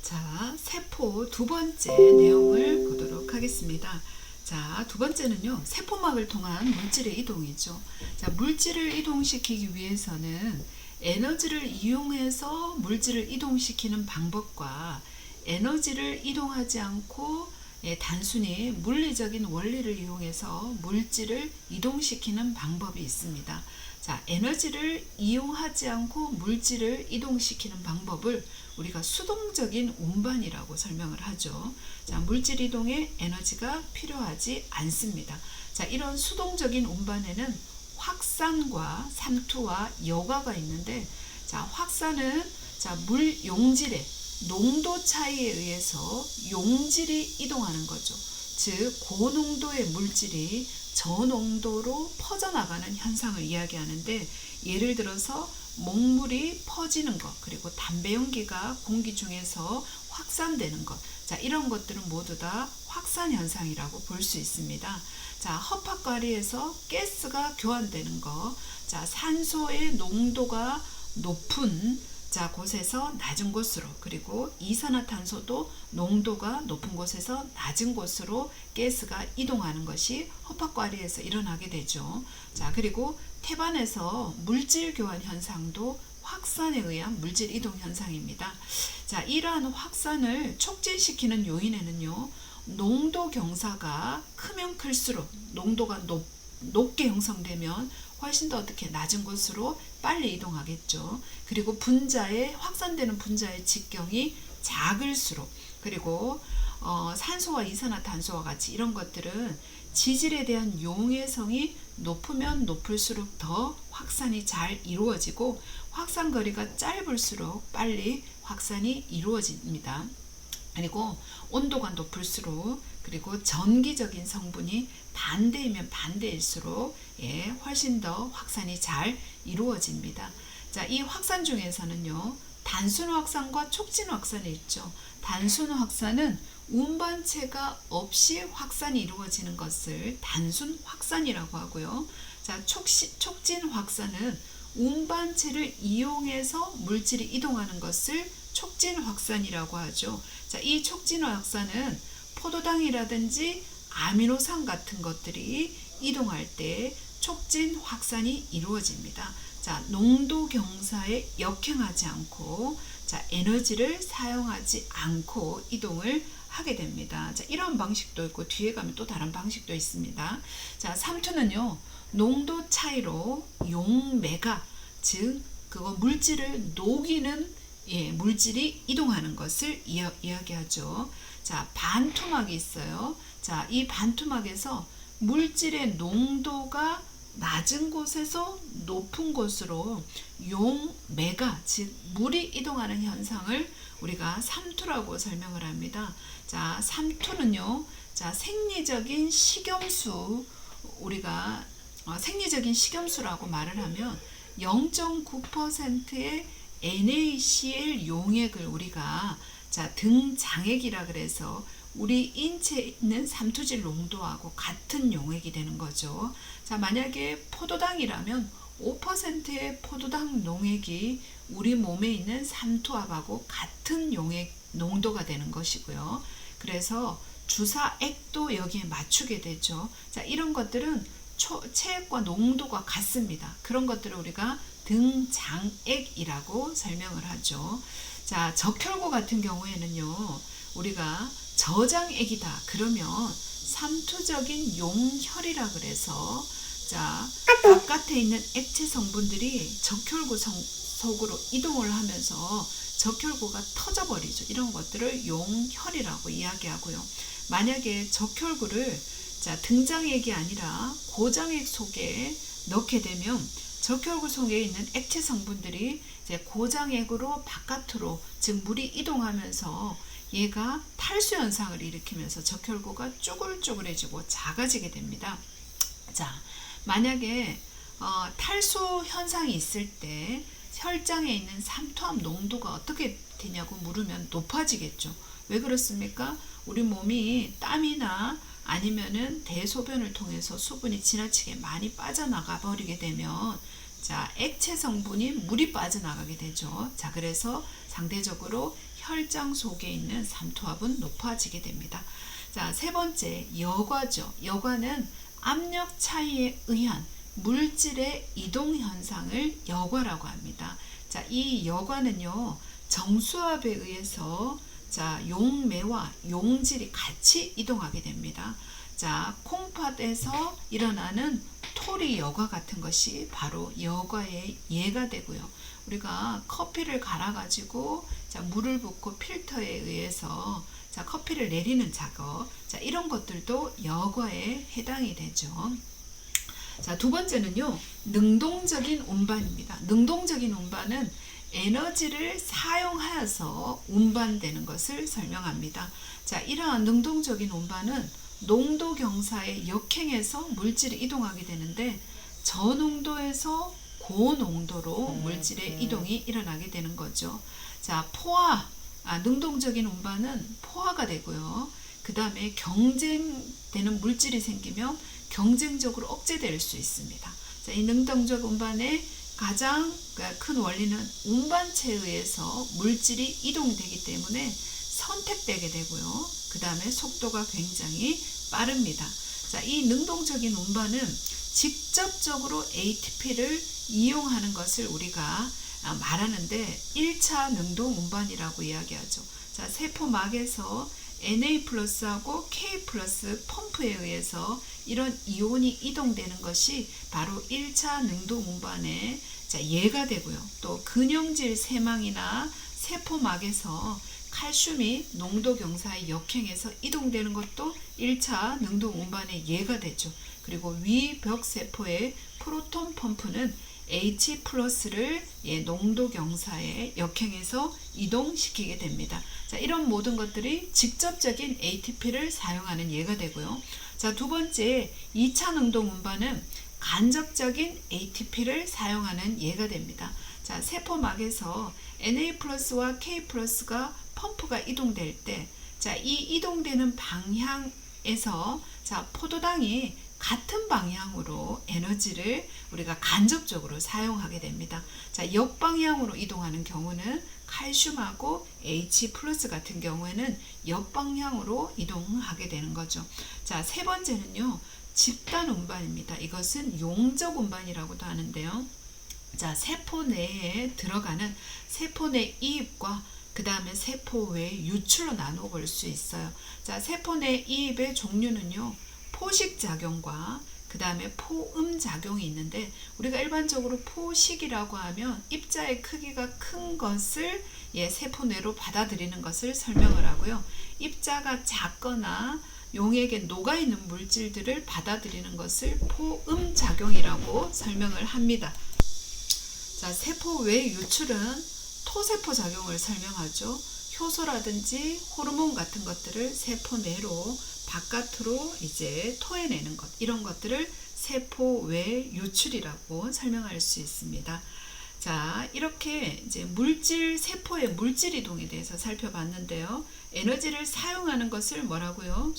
자, 세포 두 번째 내용을 보도록 하겠습니다. 자, 두 번째는요, 세포막을 통한 물질의 이동이죠. 자, 물질을 이동시키기 위해서는 에너지를 이용해서 물질을 이동시키는 방법과 에너지를 이동하지 않고 단순히 물리적인 원리를 이용해서 물질을 이동시키는 방법이 있습니다. 자, 에너지를 이용하지 않고 물질을 이동시키는 방법을 우리가 수동적인 운반이라고 설명을 하죠. 자, 물질 이동에 에너지가 필요하지 않습니다. 자, 이런 수동적인 운반에는 확산과 삼투와 여과가 있는데, 자, 확산은 물 용질의 농도 차이에 의해서 용질이 이동하는 거죠. 즉, 고농도의 물질이 저농도로 퍼져나가는 현상을 이야기하는데, 예를 들어서 목물이 퍼지는 것, 그리고 담배 연기가 공기 중에서 확산되는 것, 자, 이런 것들은 모두 다 확산 현상이라고 볼 수 있습니다. 자, 허파과리에서 가스가 교환되는 것, 자, 산소의 농도가 높은 곳에서 낮은 곳으로, 그리고 이산화탄소도 농도가 높은 곳에서 낮은 곳으로 가스가 이동하는 것이 허파과리에서 일어나게 되죠. 자, 그리고 태반에서 물질 교환 현상도 확산에 의한 물질 이동 현상입니다. 자, 이러한 확산을 촉진시키는 요인에는요, 농도 경사가 크면 클수록 농도가 높게 형성되면 훨씬 더 어떻게 낮은 곳으로 빨리 이동하겠죠. 그리고 확산되는 분자의 직경이 작을수록, 그리고 산소와 이산화탄소와 같이 이런 것들은 지질에 대한 용해성이 높으면 높을수록 더 확산이 잘 이루어지고, 확산거리가 짧을수록 빨리 확산이 이루어집니다. 그리고 온도가 높을수록, 그리고 전기적인 성분이 반대이면 반대일수록 훨씬 더 확산이 잘 이루어집니다. 자, 이 확산 중에서는요, 단순 확산과 촉진 확산이 있죠. 단순 확산은 운반체가 없이 확산이 이루어지는 것을 단순 확산이라고 하고요. 자, 촉진 확산은 운반체를 이용해서 물질이 이동하는 것을 촉진 확산이라고 하죠. 자, 이 촉진 확산은 포도당이라든지 아미노산 같은 것들이 이동할 때 촉진 확산이 이루어집니다. 자, 농도 경사에 역행하지 않고, 자, 에너지를 사용하지 않고 이동을 하게 됩니다. 자, 이런 방식도 있고, 뒤에 가면 또 다른 방식도 있습니다. 자, 삼투는요, 농도 차이로 용매가, 즉 그거 물질을 녹이는 물질이 이동하는 것을 이야기하죠. 자, 반토막이 있어요. 자, 이 반토막에서 물질의 농도가 낮은 곳에서 높은 곳으로 용매가, 즉 물이 이동하는 현상을 우리가 삼투라고 설명을 합니다. 자, 삼투는요, 자, 생리적인 식염수, 우리가 생리적인 식염수라고 말을 하면 0.9%의 NaCl 용액을 우리가 등장액이라 그래서 우리 인체에 있는 삼투질 농도하고 같은 용액이 되는 거죠. 자, 만약에 포도당이라면 5%의 포도당 농액이 우리 몸에 있는 삼투압하고 같은 용액 농도가 되는 것이고요. 그래서 주사액도 여기에 맞추게 되죠. 자, 이런 것들은 체액과 농도가 같습니다. 그런 것들을 우리가 등장액이라고 설명을 하죠. 자, 적혈구 같은 경우에는요, 우리가 저장액이다 그러면 삼투적인 용혈이라 그래서, 자, 바깥에 있는 액체 성분들이 적혈구 속으로 이동을 하면서 적혈구가 터져버리죠. 이런 것들을 용혈이라고 이야기하고요. 만약에 적혈구를 등장액이 아니라 고장액 속에 넣게 되면 적혈구 속에 있는 액체 성분들이 고장액으로 바깥으로, 즉 물이 이동하면서 얘가 탈수 현상을 일으키면서 적혈구가 쪼글쪼글해지고 작아지게 됩니다. 자, 만약에 탈수 현상이 있을 때 혈장에 있는 삼투압 농도가 어떻게 되냐고 물으면 높아지겠죠. 왜 그렇습니까? 우리 몸이 땀이나 아니면은 대소변을 통해서 수분이 지나치게 많이 빠져나가 버리게 되면, 자, 액체 성분이 물이 빠져나가게 되죠. 자, 그래서 상대적으로 혈장 속에 있는 삼투압은 높아지게 됩니다. 자, 세 번째 여과죠. 여과는 압력 차이에 의한 물질의 이동 현상을 여과라고 합니다. 자, 이 여과는요, 정수압에 의해서 자, 용매와 용질이 같이 이동하게 됩니다. 자, 콩팥에서 일어나는 토리 여과 같은 것이 바로 여과의 예가 되고요. 우리가 커피를 갈아 가지고 자, 물을 붓고 필터에 의해서 자, 커피를 내리는 작업, 자, 이런 것들도 여과에 해당이 되죠. 자, 두 번째는요, 능동적인 운반입니다. 능동적인 운반은 에너지를 사용하여서 운반되는 것을 설명합니다. 자, 이러한 능동적인 운반은 농도 경사에 역행해서 물질이 이동하게 되는데 저농도에서 고농도로 물질의 이동이 일어나게 되는 거죠. 자, 능동적인 운반은 포화가 되고요. 그 다음에 경쟁되는 물질이 생기면 경쟁적으로 억제될 수 있습니다. 자, 이 능동적 운반의 가장 큰 원리는 운반체에 의해서 물질이 이동되기 때문에 선택되게 되고요. 그 다음에 속도가 굉장히 빠릅니다. 자, 이 능동적인 운반은 직접적으로 ATP를 이용하는 것을 우리가 말하는데 1차 능동 운반이라고 이야기하죠. 자, 세포막에서 Na+하고 K+ 펌프에 의해서 이런 이온이 이동되는 것이 바로 1차 능동 운반의 예가 되고요. 또 근형질 세망이나 세포막에서 칼슘이 농도 경사에 역행해서 이동되는 것도 1차 능동 운반의 예가 되죠. 그리고 위벽 세포의 프로톤 펌프는 H+를 농도 경사에 역행해서 이동시키게 됩니다. 자, 이런 모든 것들이 직접적인 ATP를 사용하는 예가 되고요. 자, 두 번째 2차 능동 운반은 간접적인 ATP를 사용하는 예가 됩니다. 자, 세포막에서 Na+와 K+가 펌프가 이동될 때, 자, 이 이동되는 방향에서 자, 포도당이 같은 방향으로 에너지를 우리가 간접적으로 사용하게 됩니다. 자, 역방향으로 이동하는 경우는 칼슘하고 H+ 같은 경우에는 역방향으로 이동하게 되는 거죠. 자, 세 번째는요, 집단 운반입니다. 이것은 용적 운반이라고도 하는데요. 자, 세포 내에 들어가는 세포 내 이입과 그 다음에 세포 외 유출로 나누어 볼 수 있어요. 자, 세포 내 이입의 종류는요, 포식작용과 그 다음에 포음작용이 있는데, 우리가 일반적으로 포식이라고 하면 입자의 크기가 큰 것을 세포 내로 받아들이는 것을 설명을 하고요. 입자가 작거나 용액에 녹아있는 물질들을 받아들이는 것을 포음작용이라고 설명을 합니다. 자, 세포 외 유출은 토세포 작용을 설명하죠. 효소라든지 호르몬 같은 것들을 세포 내로 바깥으로 이제 토해내는 것, 이런 것들을 세포 외 유출이라고 설명할 수 있습니다. 자, 이렇게 이제 세포의 물질 이동에 대해서 살펴봤는데요. 에너지를 사용하는 것을 뭐라고요?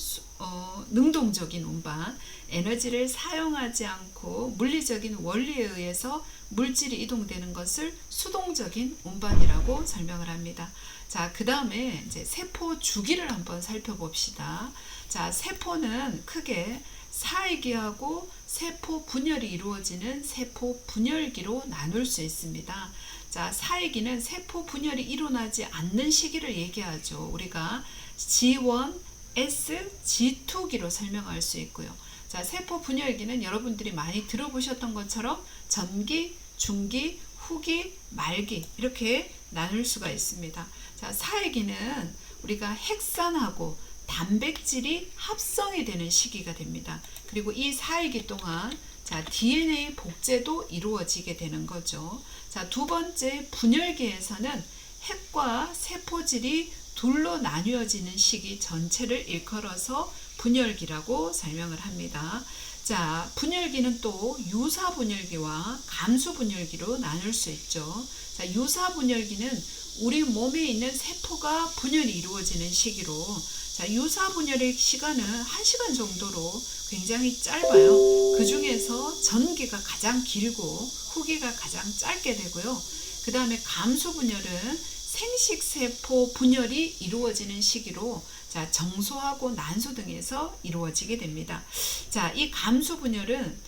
능동적인 운반, 에너지를 사용하지 않고 물리적인 원리에 의해서 물질이 이동되는 것을 수동적인 운반이라고 설명을 합니다. 자, 그 다음에 이제 세포 주기를 한번 살펴봅시다. 자, 세포는 크게 사이기하고 세포 분열이 이루어지는 세포 분열기로 나눌 수 있습니다. 자, 사이기는 세포 분열이 일어나지 않는 시기를 얘기하죠. 우리가 G1, S, G2기로 설명할 수 있고요. 자, 세포 분열기는 여러분들이 많이 들어보셨던 것처럼 전기, 중기, 후기, 말기 이렇게 나눌 수가 있습니다. 자, 사이기는 우리가 핵산하고 단백질이 합성이 되는 시기가 됩니다. 그리고 이 사이기 동안 자, DNA 복제도 이루어지게 되는 거죠. 자, 두 번째 분열기에서는 핵과 세포질이 둘로 나뉘어지는 시기 전체를 일컬어서 분열기라고 설명을 합니다. 자, 분열기는 또 유사 분열기와 감수 분열기로 나눌 수 있죠. 자, 유사 분열기는 우리 몸에 있는 세포가 분열이 이루어지는 시기로, 자, 유사 분열의 시간은 1시간 정도로 굉장히 짧아요. 그 중에서 전기가 가장 길고 후기가 가장 짧게 되고요. 그 다음에 감수 분열은 생식세포 분열이 이루어지는 시기로 자, 정소하고 난소 등에서 이루어지게 됩니다. 자, 이 감수 분열은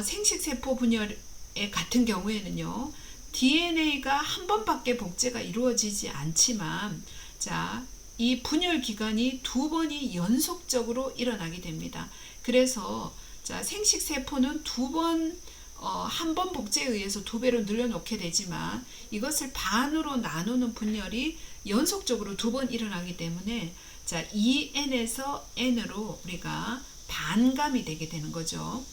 생식세포 분열 같은 경우에는요, DNA가 한 번밖에 복제가 이루어지지 않지만, 자, 이 분열 기간이 2번이 연속적으로 일어나게 됩니다. 그래서 자, 생식세포는 한 번 복제에 의해서 2배로 늘려놓게 되지만, 이것을 반으로 나누는 분열이 연속적으로 2번 일어나기 때문에, 자, 2n에서 n으로 우리가 반감이 되게 되는 거죠.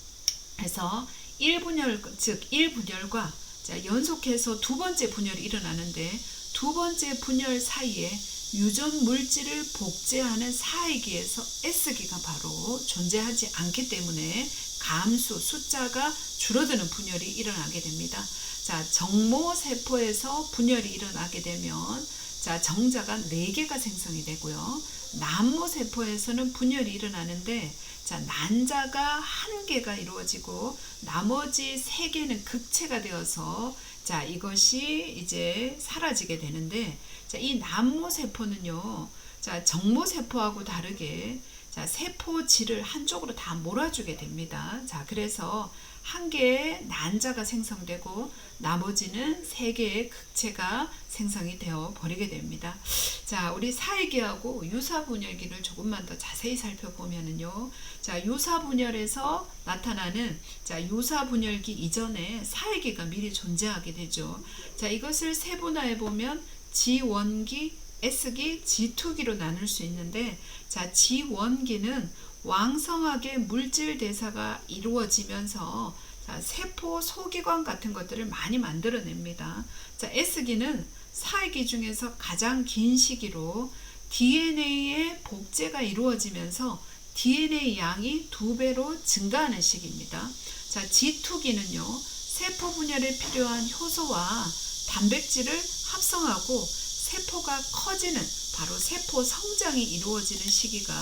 그래서 1분열, 즉 1분열과 자, 연속해서 2번째 분열이 일어나는데, 2번째 분열 사이에 유전 물질을 복제하는 사이기에서 S기가 바로 존재하지 않기 때문에 감수, 숫자가 줄어드는 분열이 일어나게 됩니다. 자, 정모세포에서 분열이 일어나게 되면 자, 정자가 4개가 생성이 되고요. 난모세포에서는 분열이 일어나는데, 자, 난자가 1개가 이루어지고 나머지 3개는 극체가 되어서 자, 이것이 이제 사라지게 되는데, 자, 이 난모세포는요, 자, 정모세포하고 다르게 자, 세포질을 한쪽으로 다 몰아주게 됩니다. 자, 그래서 1개의 난자가 생성되고 나머지는 3개의 극체가 생성이 되어 버리게 됩니다. 자, 우리 사이기하고 유사분열기를 조금만 더 자세히 살펴보면은요, 자, 유사분열에서 나타나는 자, 유사분열기 이전에 사이기가 미리 존재하게 되죠. 자, 이것을 세분화해 보면 G1기, S기, G2기로 나눌 수 있는데, 자, G1기는 왕성하게 물질 대사가 이루어지면서 자, 세포 소기관 같은 것들을 많이 만들어냅니다. 자, S기는 사이기 중에서 가장 긴 시기로 DNA의 복제가 이루어지면서 DNA 양이 2배로 증가하는 시기입니다. 자, G2기는요, 세포 분열에 필요한 효소와 단백질을 합성하고 세포가 커지는 바로 세포 성장이 이루어지는 시기가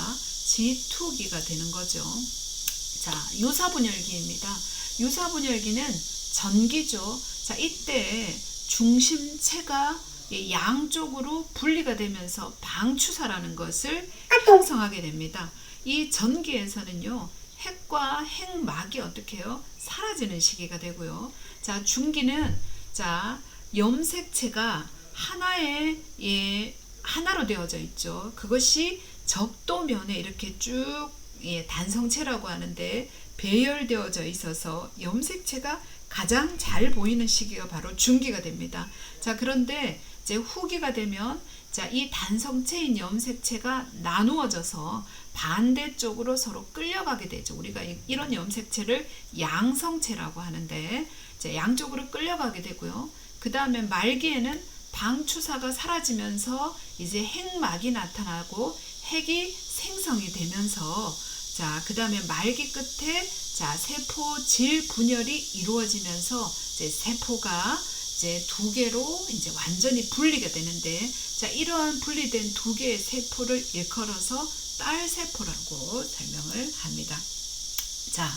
G2기가 되는 거죠. 자, 유사분열기입니다. 유사분열기는 전기죠. 자, 이때 중심체가 양쪽으로 분리가 되면서 방추사라는 것을 형성하게 됩니다. 이 전기에서는요, 핵과 핵막이 어떻게 해요? 사라지는 시기가 되고요. 자, 중기는 자, 염색체가 하나로 되어져 있죠. 그것이 적도면에 이렇게 쭉 단성체라고 하는데 배열되어져 있어서 염색체가 가장 잘 보이는 시기가 바로 중기가 됩니다. 자, 그런데 이제 후기가 되면 자, 이 단성체인 염색체가 나누어져서 반대쪽으로 서로 끌려가게 되죠. 우리가 이런 염색체를 양성체라고 하는데 이제 양쪽으로 끌려가게 되고요. 그 다음에 말기에는 방추사가 사라지면서 이제 핵막이 나타나고 핵이 생성이 되면서 자, 그 다음에 말기 끝에 자, 세포질 분열이 이루어지면서 이제 세포가 이제 2개로 이제 완전히 분리가 되는데, 자, 이러한 분리된 2개의 세포를 일컬어서 딸세포라고 설명을 합니다. 자,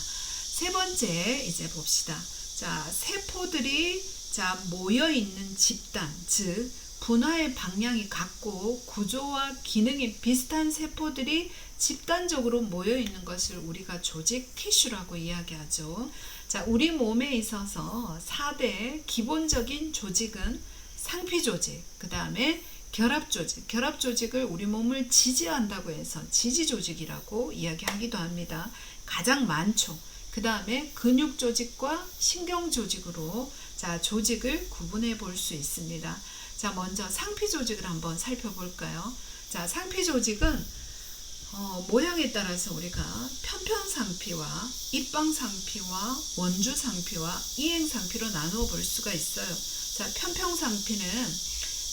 세 번째 이제 봅시다. 자, 세포들이 자, 모여 있는 집단, 즉 분화의 방향이 같고 구조와 기능이 비슷한 세포들이 집단적으로 모여 있는 것을 우리가 조직 티슈라고 이야기하죠. 자, 우리 몸에 있어서 4대 기본적인 조직은 상피조직, 그 다음에 결합조직, 결합조직을 우리 몸을 지지한다고 해서 지지조직이라고 이야기하기도 합니다. 가장 많죠. 그 다음에 근육조직과 신경조직으로 자, 조직을 구분해 볼 수 있습니다. 자, 먼저 상피조직을 한번 살펴볼까요? 자, 상피조직은 모양에 따라서 우리가 편편상피와 입방상피와 원주상피와 이행상피로 나누어 볼 수가 있어요. 자, 편평상피는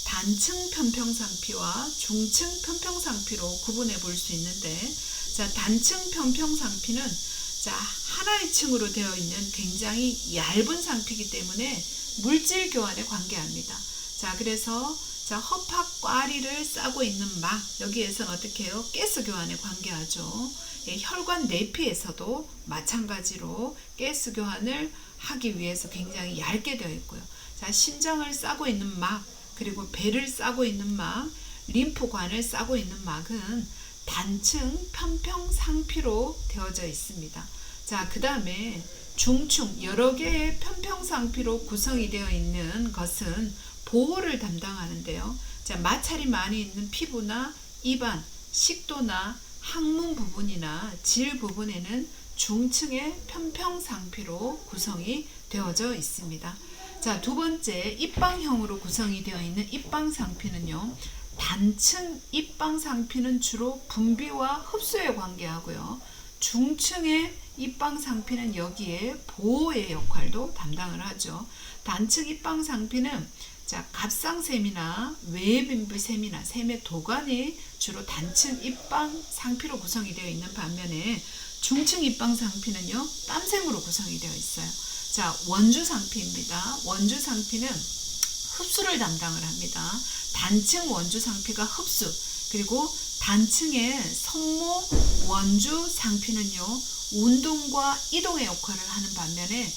단층 편평상피와 중층 편평상피로 구분해 볼 수 있는데, 자, 단층 편평상피는 자, 하나의 층으로 되어 있는 굉장히 얇은 상피이기 때문에 물질 교환에 관계합니다. 자, 그래서 자, 허팝 꽈리를 싸고 있는 막, 여기에서는 어떻게 해요? 가스 교환에 관계하죠. 예, 혈관 내피에서도 마찬가지로 가스 교환을 하기 위해서 굉장히 얇게 되어 있고요. 자, 심장을 싸고 있는 막, 그리고 배를 싸고 있는 막, 림프관을 싸고 있는 막은 단층 편평상피로 되어져 있습니다. 자, 그 다음에 중층 여러 개의 편평상피로 구성이 되어 있는 것은 보호를 담당하는데요. 자, 마찰이 많이 있는 피부나 입안, 식도나 항문 부분이나 질 부분에는 중층의 편평상피로 구성이 되어져 있습니다. 자, 두 번째 입방형으로 구성이 되어 있는 입방상피는요. 단층 입방상피는 주로 분비와 흡수에 관계하고요. 중층의 입방상피는 여기에 보호의 역할도 담당을 하죠. 단층 입방상피는 자, 갑상샘이나 외분비샘이나 샘의 도관이 주로 단층 입방상피로 구성이 되어 있는 반면에 중층 입방상피는요, 땀샘으로 구성이 되어 있어요. 자, 원주상피입니다. 원주상피는 흡수를 담당을 합니다. 단층 원주상피가 흡수, 그리고 단층의 성모 원주상피는요, 운동과 이동의 역할을 하는 반면에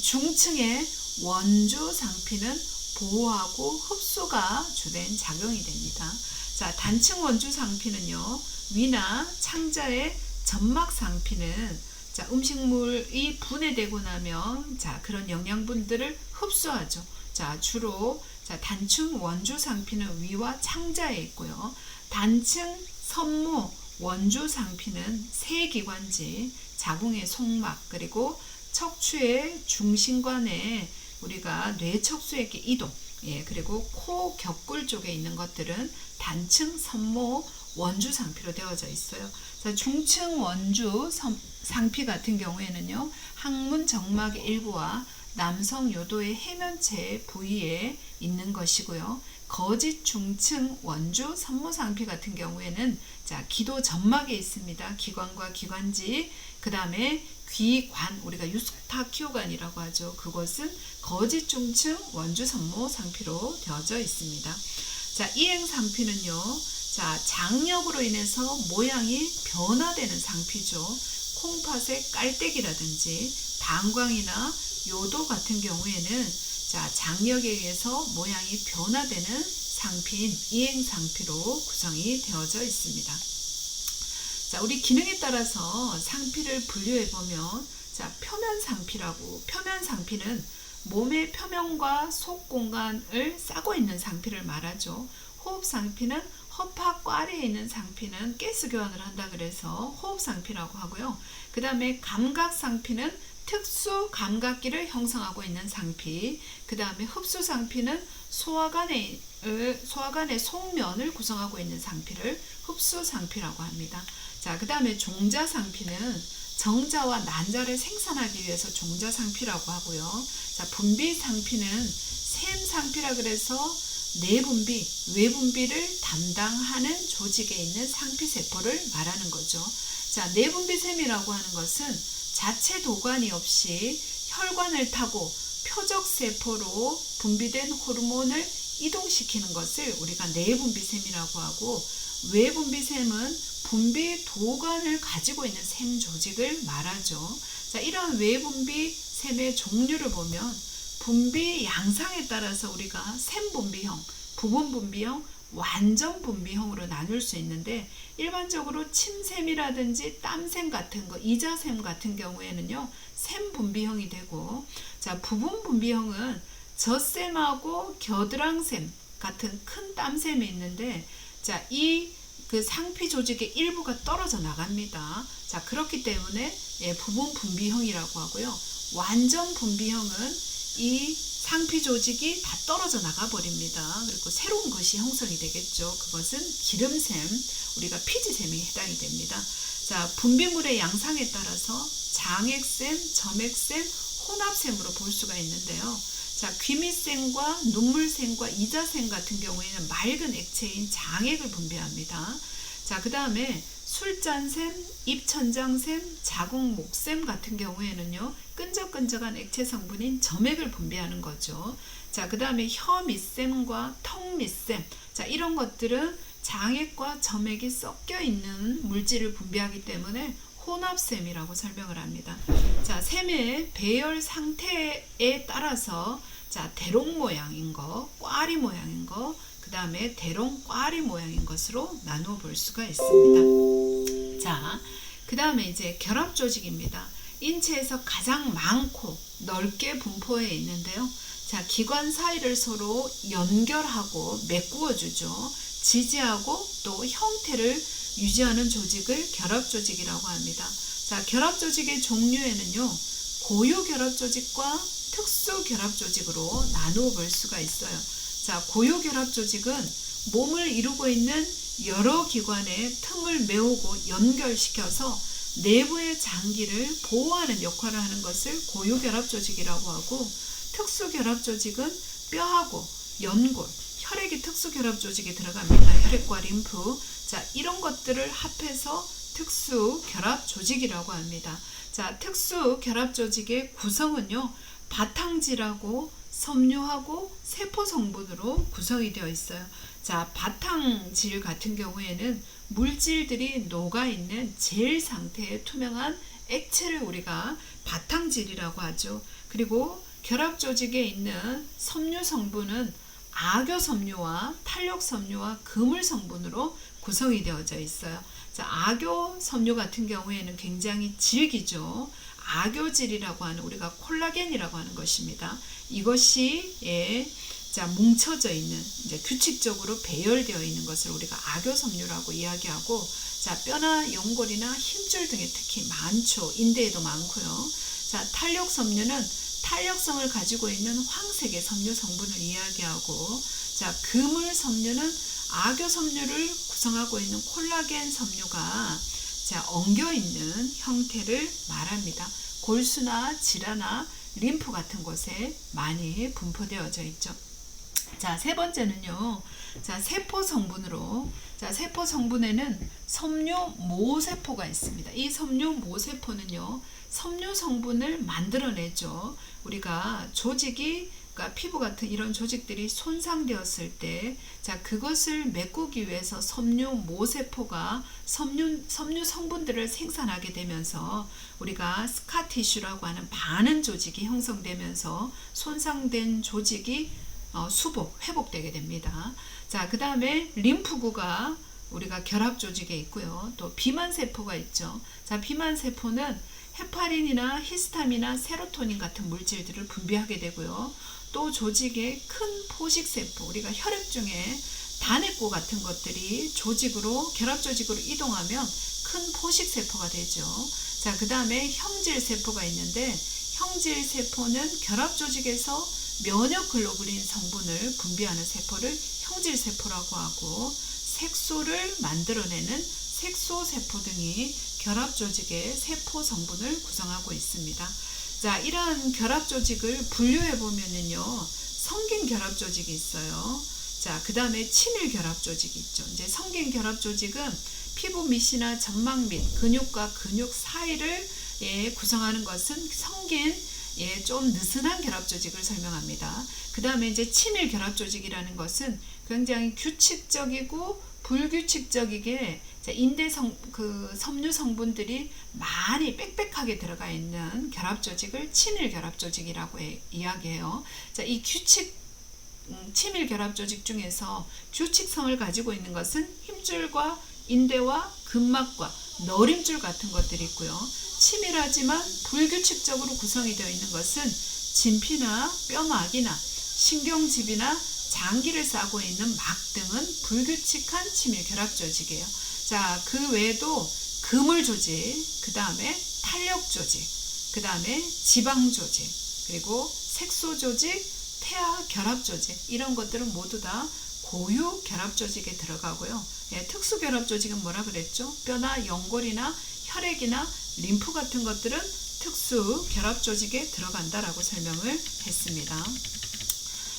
중층의 원주상피는 보호하고 흡수가 주된 작용이 됩니다. 자, 단층 원주상피는요, 위나 창자의 점막상피는 자, 음식물이 분해되고 나면 자, 그런 영양분들을 흡수하죠. 자, 주로 자, 단층 원주상피는 위와 창자에 있고요. 단층 선모 원주상피는 세기관지, 자궁의 속막, 그리고 척추의 중심관에 우리가 뇌척수의 이동, 예, 그리고 코 격골 쪽에 있는 것들은 단층 선모 원주 상피로 되어져 있어요. 자, 중층 원주 상피 같은 경우에는요, 항문 정막의 일부와 남성 요도의 해면체 부위에 있는 것이고요. 거짓 중층 원주 선모 상피 같은 경우에는 자, 기도 점막에 있습니다. 기관과 기관지, 그 다음에 귀관, 우리가 유스타키오관이라고 하죠. 그것은 거짓 중층 원주 선모 상피로 되어져 있습니다. 자, 이행 상피는요, 자, 장력으로 인해서 모양이 변화되는 상피죠. 콩팥의 깔때기라든지 방광이나 요도 같은 경우에는 자, 장력에 의해서 모양이 변화되는 상피인 이행 상피로 구성이 되어져 있습니다. 자, 우리 기능에 따라서 상피를 분류해 보면 자, 표면 상피라고, 표면 상피는 몸의 표면과 속 공간을 싸고 있는 상피를 말하죠. 호흡 상피는 허파과리에 있는 상피는 가스 교환을 한다 그래서 호흡 상피라고 하고요. 그 다음에 감각 상피는 특수 감각기를 형성하고 있는 상피, 그 다음에 흡수 상피는 소화관의 속면을 구성하고 있는 상피를 흡수 상피라고 합니다. 자, 그 다음에 종자 상피는 정자와 난자를 생산하기 위해서 종자 상피라고 하고요. 자, 분비 상피는 샘 상피라 그래서 내분비, 외분비를 담당하는 조직에 있는 상피세포를 말하는 거죠. 자, 내분비샘이라고 하는 것은 자체 도관이 없이 혈관을 타고 표적세포로 분비된 호르몬을 이동시키는 것을 우리가 내분비샘이라고 하고, 외분비샘은 분비 도관을 가지고 있는 샘 조직을 말하죠. 자, 이러한 외분비샘의 종류를 보면 분비 양상에 따라서 우리가 샘분비형, 부분분비형, 완전분비형으로 나눌 수 있는데, 일반적으로 침샘이라든지 땀샘 같은 거, 이자샘 같은 경우에는요, 샘분비형이 되고, 자, 부분분비형은 젖샘하고 겨드랑샘 같은 큰 땀샘이 있는데, 자, 그 상피 조직의 일부가 떨어져 나갑니다. 자, 그렇기 때문에 예, 부분 분비형이라고 하고요. 완전 분비형은 이 상피 조직이 다 떨어져 나가 버립니다. 그리고 새로운 것이 형성이 되겠죠. 그것은 기름샘, 우리가 피지샘에 해당이 됩니다. 자, 분비물의 양상에 따라서 장액샘, 점액샘, 혼합샘으로 볼 수가 있는데요. 자, 귀밑샘과 눈물샘과 이자샘 같은 경우에는 맑은 액체인 장액을 분비합니다. 자, 그 다음에 술잔샘, 입천장샘, 자궁목샘 같은 경우에는요, 끈적끈적한 액체 성분인 점액을 분비하는 거죠. 자, 그 다음에 혀밑샘과 턱밑샘, 자, 이런 것들은 장액과 점액이 섞여 있는 물질을 분비하기 때문에 혼합샘이라고 설명을 합니다. 자, 샘의 배열 상태에 따라서 자, 대롱 모양인 거, 꽈리 모양인 거, 그 다음에 대롱 꽈리 모양인 것으로 나누어 볼 수가 있습니다. 자, 그 다음에 이제 결합 조직입니다. 인체에서 가장 많고 넓게 분포해 있는데요. 자, 기관 사이를 서로 연결하고 메꾸어 주죠. 지지하고 또 형태를 유지하는 조직을 결합 조직이라고 합니다. 자, 결합 조직의 종류에는요, 고유 결합 조직과 특수 결합 조직으로 나누어 볼 수가 있어요. 자, 고유 결합 조직은 몸을 이루고 있는 여러 기관의 틈을 메우고 연결시켜서 내부의 장기를 보호하는 역할을 하는 것을 고유 결합 조직이라고 하고, 특수 결합 조직은 뼈하고 연골, 혈액이 특수 결합 조직에 들어갑니다. 혈액과 림프. 자, 이런 것들을 합해서 특수 결합 조직이라고 합니다. 자, 특수 결합 조직의 구성은요, 바탕질하고 섬유하고 세포 성분으로 구성이 되어 있어요. 자, 바탕질 같은 경우에는 물질들이 녹아있는 젤 상태의 투명한 액체를 우리가 바탕질이라고 하죠. 그리고 결합 조직에 있는 섬유 성분은 악교 섬유와 탄력 섬유와 그물 성분으로 구성이 되어져 있어요. 자, 악교 섬유 같은 경우에는 굉장히 질기죠. 악교질이라고 하는, 우리가 콜라겐이라고 하는 것입니다. 이것이 자, 뭉쳐져 있는, 이제 규칙적으로 배열되어 있는 것을 우리가 악교 섬유라고 이야기하고, 자, 뼈나 연골이나 힘줄 등에 특히 많죠. 인대에도 많고요. 자, 탄력 섬유는 탄력성을 가지고 있는 황색의 섬유 성분을 이야기하고, 자, 그물 섬유는 악교 섬유를 구성하고 있는 콜라겐 섬유가 자, 엉겨 있는 형태를 말합니다. 골수나 지라나 림프 같은 곳에 많이 분포되어져 있죠. 자, 세 번째는요. 자, 세포 성분으로, 자, 세포 성분에는 섬유 모세포가 있습니다. 이 섬유 모세포는요, 섬유 성분을 만들어내죠. 우리가 조직이, 그러니까 피부 같은 이런 조직들이 손상되었을 때, 자, 그것을 메꾸기 위해서 섬유 모세포가 섬유 성분들을 생산하게 되면서 우리가 스카티슈라고 하는 반응 조직이 형성되면서 손상된 조직이 회복되게 됩니다. 자, 그 다음에 림프구가 우리가 결합 조직에 있고요. 또 비만세포가 있죠. 자, 비만세포는 헤파린이나 히스타민이나 세로토닌 같은 물질들을 분비하게 되고요. 또 조직의 큰 포식세포, 우리가 혈액 중에 단액구 같은 것들이 조직으로, 결합 조직으로 이동하면 큰 포식세포가 되죠. 자, 그 다음에 형질세포가 있는데, 형질세포는 결합 조직에서 면역 글로불린 성분을 분비하는 세포를 형질세포라고 하고, 색소를 만들어내는 색소세포 등이 결합 조직의 세포 성분을 구성하고 있습니다. 자, 이러한 결합 조직을 분류해 보면은요, 성긴 결합 조직이 있어요. 자, 그 다음에 친밀 결합 조직이 있죠. 이제 성긴 결합 조직은 피부 밑이나 점막 및 근육과 근육 사이를 구성하는 것은 성긴, 좀 느슨한 결합 조직을 설명합니다. 그 다음에 이제 친밀 결합 조직이라는 것은 굉장히 규칙적이고 불규칙적이게 인대 섬유 성분들이 많이 빽빽하게 들어가 있는 결합 조직을 친밀 결합 조직이라고 이야기해요. 자, 이 친밀 결합 조직 중에서 규칙성을 가지고 있는 것은 힘줄과 인대와 근막과 너림줄 같은 것들이 있고요. 치밀하지만 불규칙적으로 구성이 되어 있는 것은 진피나 뼈막이나 신경집이나 장기를 싸고 있는 막 등은 불규칙한 친밀 결합 조직이에요. 자, 그 외에도 그물 조직, 그 다음에 탄력 조직, 그 다음에 지방 조직, 그리고 색소 조직, 태아 결합 조직, 이런 것들은 모두 다 고유 결합 조직에 들어가고요. 특수 결합 조직은 뭐라 그랬죠? 뼈나 연골이나 혈액이나 림프 같은 것들은 특수 결합 조직에 들어간다라고 설명을 했습니다.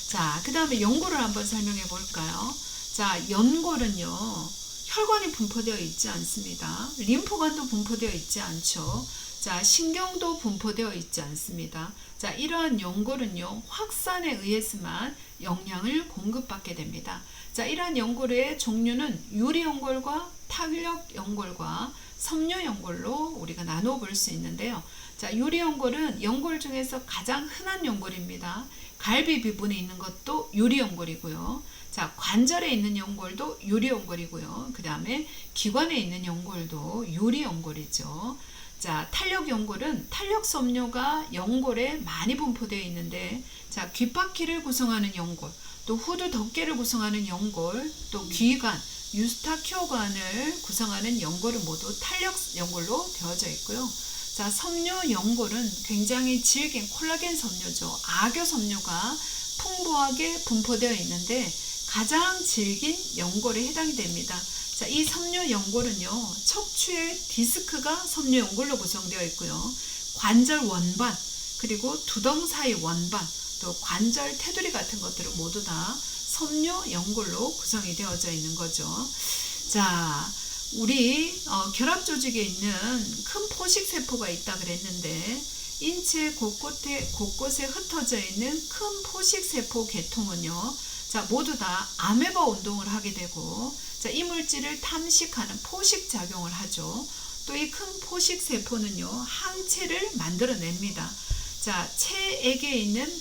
자, 그 다음에 연골을 한번 설명해 볼까요? 자, 연골은요, 혈관이 분포되어 있지 않습니다. 림프관도 분포되어 있지 않죠. 자, 신경도 분포되어 있지 않습니다. 자, 이러한 연골은요, 확산에 의해서만 영양을 공급받게 됩니다. 자, 이러한 연골의 종류는 유리 연골과 탄력 연골과 섬유 연골로 우리가 나누어 볼 수 있는데요. 자, 유리 연골은 연골 중에서 가장 흔한 연골입니다. 갈비 부분에 있는 것도 유리연골이고요. 자, 관절에 있는 연골도 유리연골이고요. 그 다음에 기관에 있는 연골도 유리연골이죠. 자, 탄력연골은 탄력섬유가 연골에 많이 분포되어 있는데, 자, 귓바퀴를 구성하는 연골, 또 후두 덮개를 구성하는 연골, 또 귀관, 유스타키오관을 구성하는 연골은 모두 탄력연골로 되어져 있고요. 자, 섬유연골은 굉장히 질긴 콜라겐 섬유죠. 악교 섬유가 풍부하게 분포되어 있는데 가장 질긴 연골에 해당이 됩니다. 자, 이 섬유연골은요, 척추의 디스크가 섬유연골로 구성되어 있고요. 관절 원반, 그리고 두덩 사이 원반, 또 관절 테두리 같은 것들은 모두 다 섬유연골로 구성이 되어져 있는 거죠. 자, 우리 결합 조직에 있는 큰 포식세포가 있다 그랬는데, 인체 곳곳에 흩어져 있는 큰 포식세포 계통은요, 자, 모두 다 아메바 운동을 하게 되고, 자, 이물질을 탐식하는 포식작용을 하죠. 또 이 큰 포식세포는요, 항체를 만들어냅니다. 자, 체에게는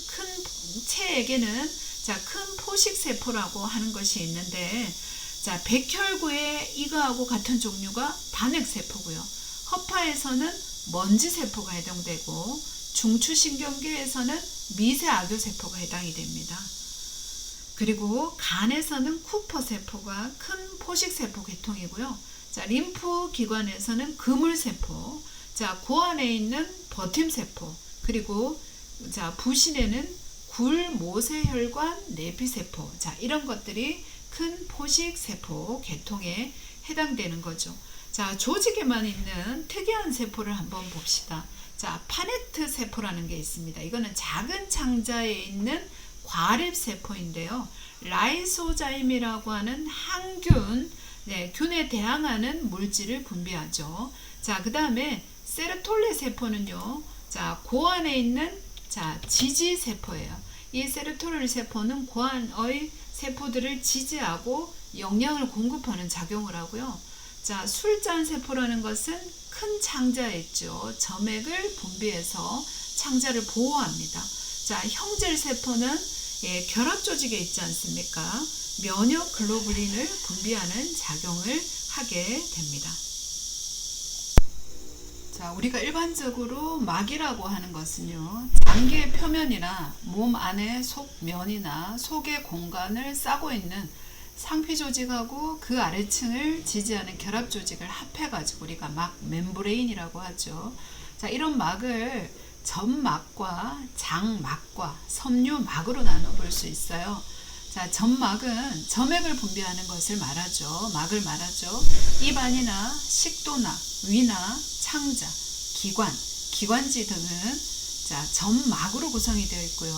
자, 큰 포식세포라고 하는 것이 있는데, 자, 백혈구의 이거하고 같은 종류가 단핵세포고요. 허파에서는 먼지세포가 해당되고, 중추신경계에서는 미세악교세포가 해당이 됩니다. 그리고 간에서는 쿠퍼세포가 큰 포식세포 계통이고요. 자, 림프기관에서는 그물세포, 자, 고안에 있는 버팀세포, 그리고 자, 부신에는 굴모세혈관 내피세포, 자, 이런 것들이 큰 포식세포 계통에 해당되는 거죠. 자, 조직에만 있는 특이한 세포를 한번 봅시다. 자, 파네트 세포라는 게 있습니다. 이거는 작은 창자에 있는 과립세포인데요. 라이소자임이라고 하는 항균, 균에 대항하는 물질을 분비하죠. 자, 그 다음에 세르톨레 세포는요, 자, 고안에 있는 자, 지지세포예요. 이 세르톨레 세포는 고안의 세포들을 지지하고 영양을 공급하는 작용을 하고요. 자, 술잔세포라는 것은 큰 창자에 있죠. 점액을 분비해서 창자를 보호합니다. 자, 형질세포는 결합 조직에 있지 않습니까? 면역 글로불린을 분비하는 작용을 하게 됩니다. 자, 우리가 일반적으로 막이라고 하는 것은요, 장기의 표면이나 몸 안의 속면이나 속의 공간을 싸고 있는 상피 조직하고 그 아래층을 지지하는 결합 조직을 합해가지고 우리가 막 멤브레인이라고 하죠. 자, 이런 막을 점막과 장막과 섬유막으로 나눠볼 수 있어요. 자, 점막은 점액을 분비하는 것을 말하죠. 막을 말하죠. 입안이나 식도나 위나 창자, 기관, 기관지 등은 자, 점막으로 구성이 되어 있고요.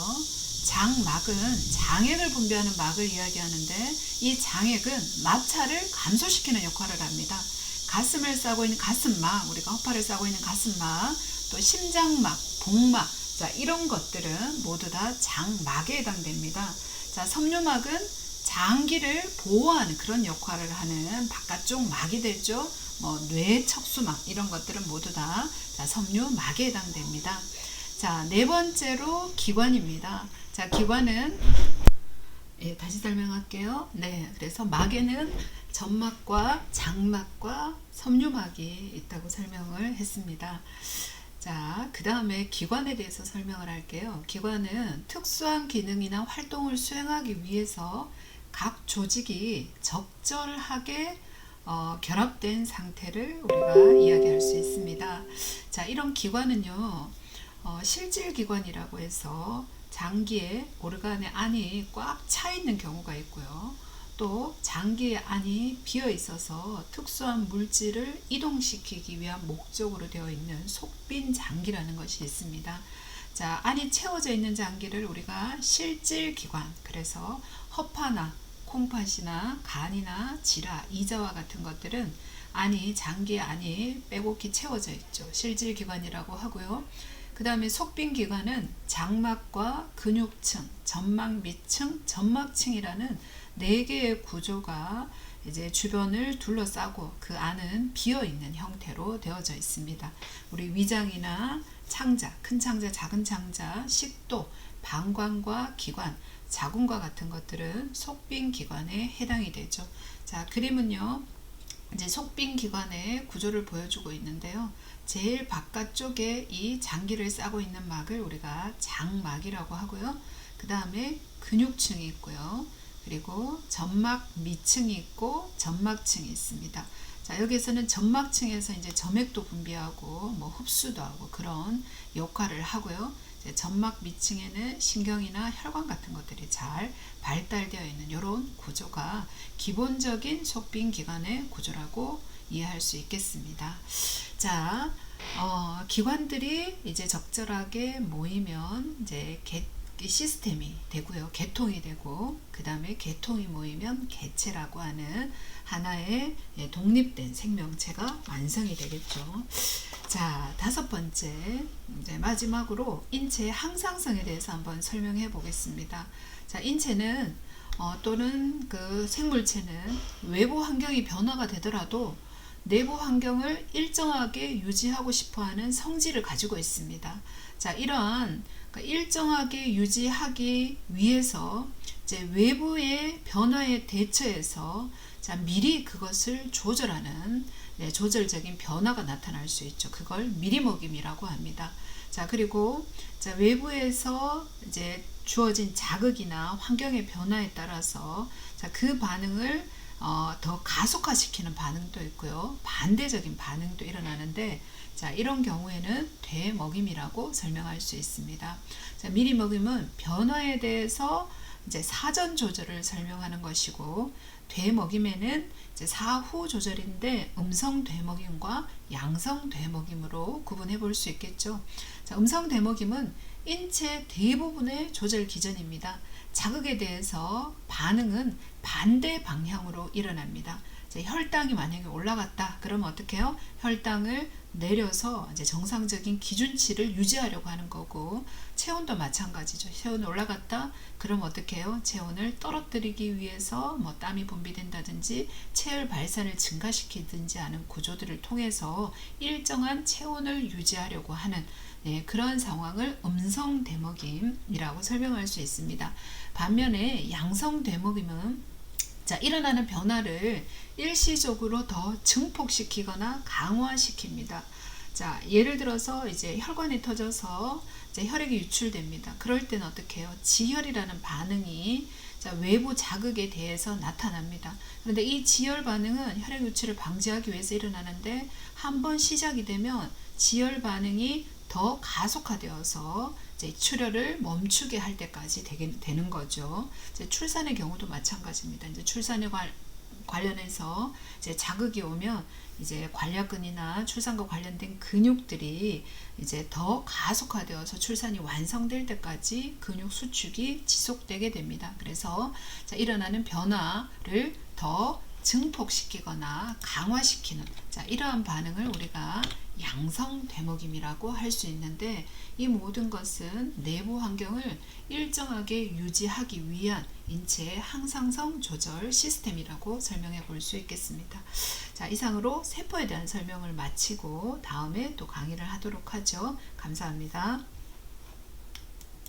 장막은 장액을 분비하는 막을 이야기하는데, 이 장액은 마찰을 감소시키는 역할을 합니다. 가슴을 싸고 있는 가슴막, 우리가 허파를 싸고 있는 가슴막, 또 심장막, 복막, 자, 이런 것들은 모두 다 장막에 해당됩니다. 자, 섬유막은 장기를 보호하는 그런 역할을 하는 바깥쪽 막이 되죠. 뭐 뇌척수막 이런 것들은 모두 다 자, 섬유막에 해당됩니다. 자, 네 번째로 기관입니다. 자, 기관은 다시 설명할게요. 네, 그래서 막에는 점막과 장막과 섬유막이 있다고 설명을 했습니다. 자, 그 다음에 기관에 대해서 설명을 할게요. 기관은 특수한 기능이나 활동을 수행하기 위해서 각 조직이 적절하게 결합된 상태를 우리가 이야기할 수 있습니다. 자, 이런 기관은요, 실질기관이라고 해서 장기의 오르간의 안이 꽉 차 있는 경우가 있고요. 또 장기의 안이 비어 있어서 특수한 물질을 이동시키기 위한 목적으로 되어 있는 속빈 장기라는 것이 있습니다. 자, 안이 채워져 있는 장기를 우리가 실질기관, 그래서 허파나 콩팥이나 간이나 지라, 이자와 같은 것들은 안이, 장기의 안이 빼곡히 채워져 있죠. 실질기관이라고 하고요. 그 다음에 속빈기관은 장막과 근육층, 점막 밑층, 점막층이라는 4개의 구조가 이제 주변을 둘러싸고 그 안은 비어있는 형태로 되어져 있습니다. 우리 위장이나 창자, 큰 창자, 작은 창자, 식도, 방광과 기관, 자궁과 같은 것들은 속빈 기관에 해당이 되죠. 자, 그림은요. 이제 속빈 기관의 구조를 보여주고 있는데요. 제일 바깥쪽에 이 장기를 싸고 있는 막을 우리가 장막이라고 하고요. 그 다음에 근육층이 있고요. 그리고 점막 밑층이 있고 점막층이 있습니다. 자, 여기서는 점막층에서 이제 점액도 분비하고 뭐 흡수도 하고 그런 역할을 하고요. 이제 점막 밑층에는 신경이나 혈관 같은 것들이 잘 발달되어 있는 이런 구조가 기본적인 속빈 기관의 구조라고 이해할 수 있겠습니다. 자, 기관들이 이제 적절하게 모이면 이제 시스템이 되고요. 개통이 되고 그 다음에 개통이 모이면 개체라고 하는 하나의 독립된 생명체가 완성이 되겠죠. 자, 다섯 번째, 이제 마지막으로 인체의 항상성에 대해서 한번 설명해 보겠습니다. 자, 인체는 또는 그 생물체는 외부 환경이 변화가 되더라도 내부 환경을 일정하게 유지하고 싶어 하는 성질을 가지고 있습니다. 자, 이러한 일정하게 유지하기 위해서 이제 외부의 변화에 대처해서 자, 미리 그것을 조절하는 조절적인 변화가 나타날 수 있죠. 그걸 미리먹임이라고 합니다. 자, 그리고 자, 외부에서 이제 주어진 자극이나 환경의 변화에 따라서 자, 그 반응을 더 가속화시키는 반응도 있고요. 반대적인 반응도 일어나는데 자, 이런 경우에는 되먹임이라고 설명할 수 있습니다. 자, 미리먹임은 변화에 대해서 이제 사전 조절을 설명하는 것이고 되먹임에는 이제 사후 조절인데 음성 되먹임과 양성 되먹임으로 구분해 볼 수 있겠죠. 자, 음성 되먹임은 인체 대부분의 조절 기전입니다. 자극에 대해서 반응은 반대 방향으로 일어납니다. 혈당이 만약에 올라갔다 그러면 어떻게 해요? 혈당을 내려서 이제 정상적인 기준치를 유지하려고 하는 거고 체온도 마찬가지죠. 체온이 올라갔다 그럼 어떻게 해요? 체온을 떨어뜨리기 위해서 뭐 땀이 분비된다든지 체열 발산을 증가시키든지 하는 구조들을 통해서 일정한 체온을 유지하려고 하는 그런 상황을 음성 되먹임이라고 설명할 수 있습니다. 반면에 양성 되먹임은 자, 일어나는 변화를 일시적으로 더 증폭시키거나 강화시킵니다. 자, 예를 들어서 이제 혈관이 터져서 이제 혈액이 유출됩니다. 그럴 때는 어떻게 해요? 지혈이라는 반응이 자, 외부 자극에 대해서 나타납니다. 그런데 이 지혈 반응은 혈액 유출을 방지하기 위해서 일어나는데 한번 시작이 되면 지혈 반응이 더 가속화되어서 이제 출혈을 멈추게 할 때까지 되는 거죠. 이제 출산의 경우도 마찬가지입니다. 이제 출산에 관련해서 이제 자극이 오면 이제 관략근이나 출산과 관련된 근육들이 이제 더 가속화되어서 출산이 완성될 때까지 근육 수축이 지속되게 됩니다. 그래서 자, 일어나는 변화를 더 증폭시키거나 강화시키는 자, 이러한 반응을 우리가 양성 되먹임이라고 할 수 있는데 이 모든 것은 내부 환경을 일정하게 유지하기 위한 인체의 항상성 조절 시스템이라고 설명해 볼 수 있겠습니다. 자, 이상으로 세포에 대한 설명을 마치고 다음에 또 강의를 하도록 하죠. 감사합니다.